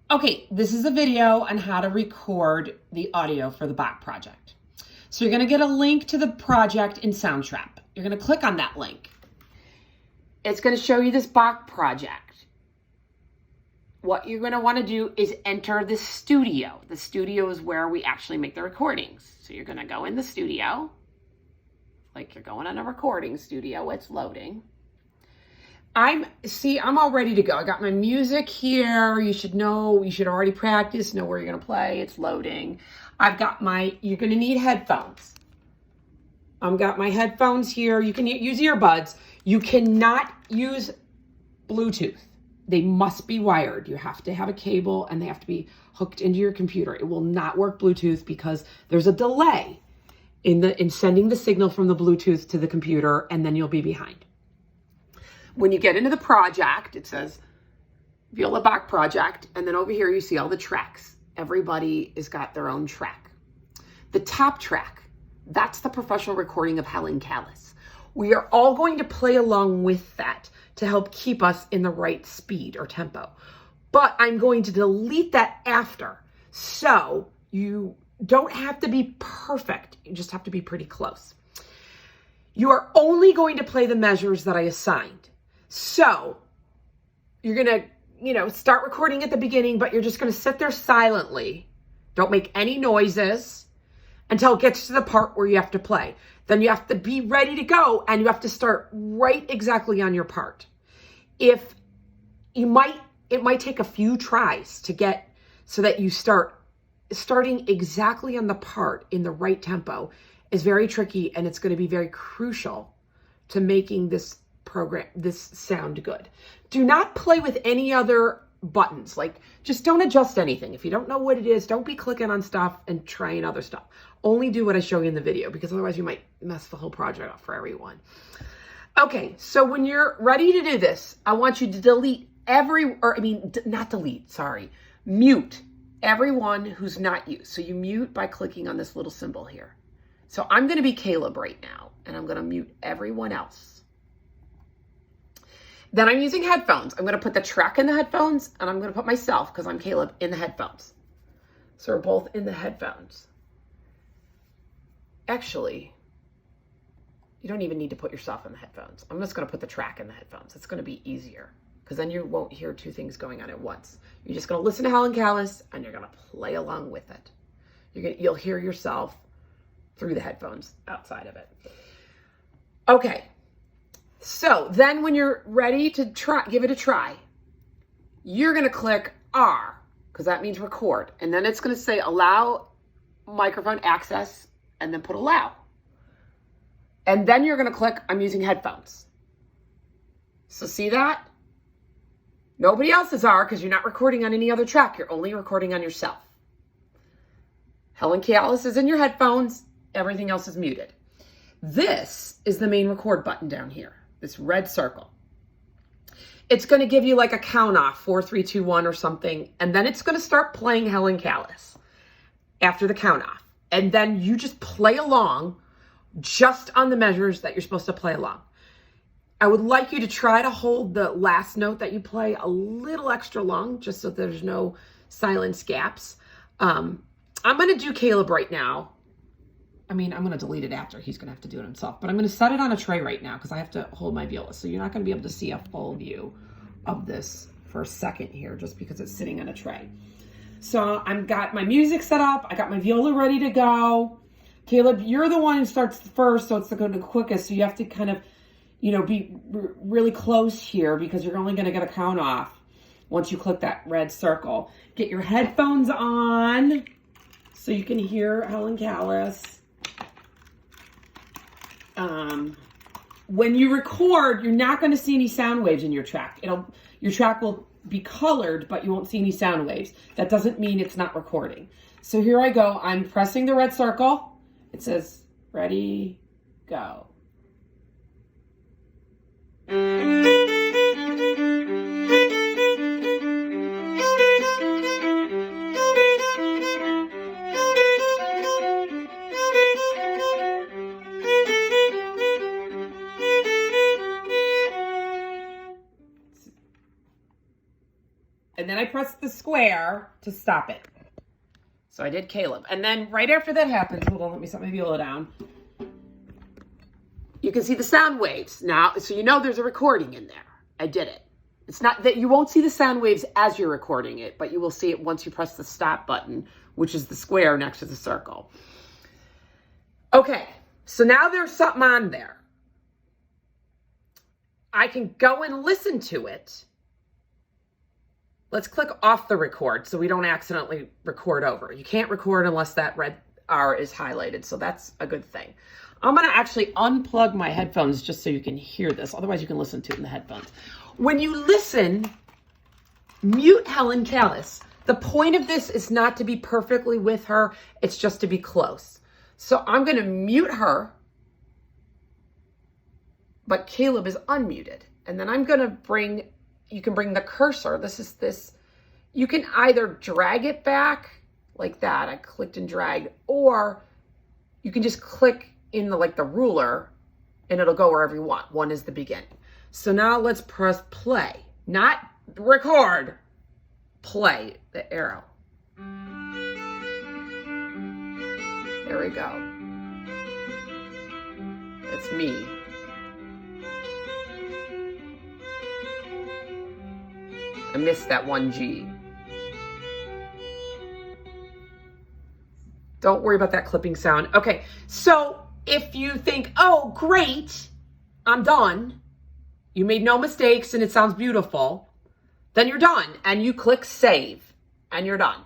Okay, this is a video on how to record the audio for the Bach project. So you're going to get a link to the project in Soundtrap. You're going to click on that link. It's going to show you this Bach project. What you're going to want to do is enter the studio. The studio is where we actually make the recordings. So you're going to go in the studio, like you're going in a recording studio. It's loading. I'm all ready to go. I got my music here. You should already practice, know where you're going to play. It's loading. You're going to need headphones. I've got my headphones here. You can use earbuds. You cannot use Bluetooth. They must be wired. You have to have a cable and they have to be hooked into your computer. It will not work Bluetooth because there's a delay in sending the signal from the Bluetooth to the computer, and then you'll be behind. When you get into the project, it says Viola Bach project, and then over here you see all the tracks. Everybody has got their own track. The top track, that's the professional recording of Helen Callis. We are all going to play along with that to help keep us in the right speed or tempo. But I'm going to delete that after. So you don't have to be perfect. You just have to be pretty close. You are only going to play the measures that I assigned. So you're going to, start recording at the beginning, but you're just going to sit there silently. Don't make any noises until it gets to the part where you have to play. Then you have to be ready to go and you have to start right exactly on your part. It might take a few tries to get so that you starting exactly on the part in the right tempo is very tricky, and it's going to be very crucial to making this sound good. Do not play with any other buttons. Just don't adjust anything. If you don't know what it is, don't be clicking on stuff and trying other stuff. Only do what I show you in the video, because otherwise you might mess the whole project up for everyone. Okay, so when you're ready to do this, I want you to mute everyone who's not you. So you mute by clicking on this little symbol here. So I'm going to be Caleb right now, and I'm going to mute everyone else. Then I'm using headphones. I'm going to put the track in the headphones, and I'm going to put myself, because I'm Caleb, in the headphones. So we're both in the headphones. Actually, you don't even need to put yourself in the headphones. I'm just going to put the track in the headphones. It's going to be easier, because then you won't hear two things going on at once. You're just going to listen to Helen Callis, and you're going to play along with it. You'll hear yourself through the headphones outside of it. Okay. So then when you're ready to give it a try, you're going to click R, because that means record. And then it's going to say allow microphone access, and then put allow. And then you're going to click I'm using headphones. So see that? Nobody else is R, because you're not recording on any other track. You're only recording on yourself. Helen Callis is in your headphones. Everything else is muted. This is the main record button down here. This red circle. It's going to give you like a count off, 4, 3, 2, 1 or something. And then it's going to start playing Helen Callis after the count off. And then you just play along just on the measures that you're supposed to play along. I would like you to try to hold the last note that you play a little extra long, just so there's no silence gaps. I'm going to do Caleb right now. I'm going to delete it after. He's going to have to do it himself. But I'm going to set it on a tray right now, because I have to hold my viola. So you're not going to be able to see a full view of this for a second here, just because it's sitting on a tray. So I've got my music set up. I got my viola ready to go. Caleb, you're the one who starts first, so it's the quickest. So you have to kind of, be really close here, because you're only going to get a count off once you click that red circle. Get your headphones on so you can hear Helen Callis. When you record, you're not going to see any sound waves in your track. Your track will be colored, but you won't see any sound waves. That doesn't mean it's not recording. So here I go. I'm pressing the red circle. It says, ready, go. And then I press the square to stop it. So I did Caleb. And then right after that happens, hold on, let me set my viola down. You can see the sound waves now. So you know there's a recording in there. I did it. It's not that you won't see the sound waves as you're recording it, but you will see it once you press the stop button, which is the square next to the circle. Okay, so now there's something on there. I can go and listen to it. Let's click off the record so we don't accidentally record over. You can't record unless that red R is highlighted, so that's a good thing. I'm going to actually unplug my headphones just so you can hear this. Otherwise, you can listen to it in the headphones. When you listen, mute Helen Callis. The point of this is not to be perfectly with her. It's just to be close. So I'm going to mute her, but Caleb is unmuted. And then I'm going to you can bring the cursor. You can either drag it back like that. I clicked and dragged, or you can just click in the ruler and it'll go wherever you want. One is the beginning. So now let's press play, not record, play, the arrow. There we go. It's me. I missed that one G. Don't worry about that clipping sound. Okay, so if you think, oh, great, I'm done, you made no mistakes and it sounds beautiful, then you're done. And you click save and you're done.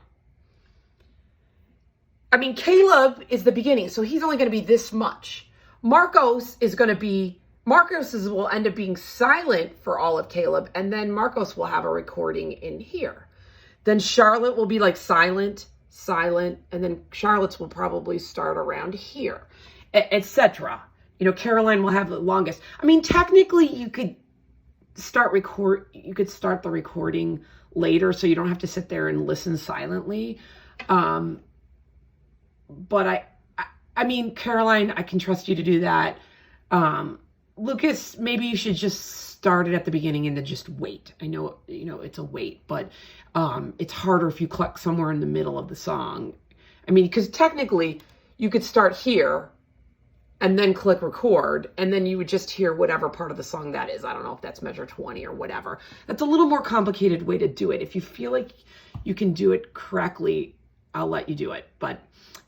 I mean, Caleb is the beginning, so he's only going to be this much. Marcos will end up being silent for all of Caleb, and then Marcos will have a recording in here. Then Charlotte will be like silent, and then Charlotte's will probably start around here, etc. You know, Caroline will have the longest. I mean, technically you could start the recording later so you don't have to sit there and listen silently. But I mean, Caroline, I can trust you to do that. Lucas, maybe you should just start it at the beginning and then just wait. I know, it's a wait, but it's harder if you click somewhere in the middle of the song. I mean, because technically you could start here and then click record, and then you would just hear whatever part of the song that is. I don't know if that's measure 20 or whatever. That's a little more complicated way to do it. If you feel like you can do it correctly, I'll let you do it. But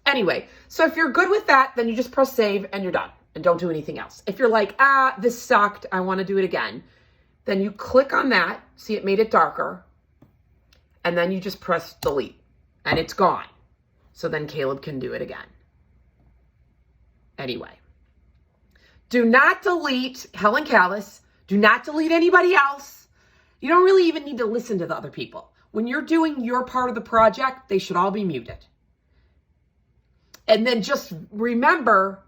anyway, so if you're good with that, then you just press save and you're done. And don't do anything else. If you're like, this sucked, I want to do it again, then you click on that. See, it made it darker. And then you just press delete. And it's gone. So then Caleb can do it again. Anyway. Do not delete Helen Callis. Do not delete anybody else. You don't really even need to listen to the other people. When you're doing your part of the project, they should all be muted. And then just remember,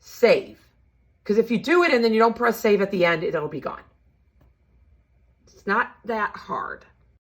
save. Because if you do it and then you don't press save at the end, it'll be gone. It's not that hard.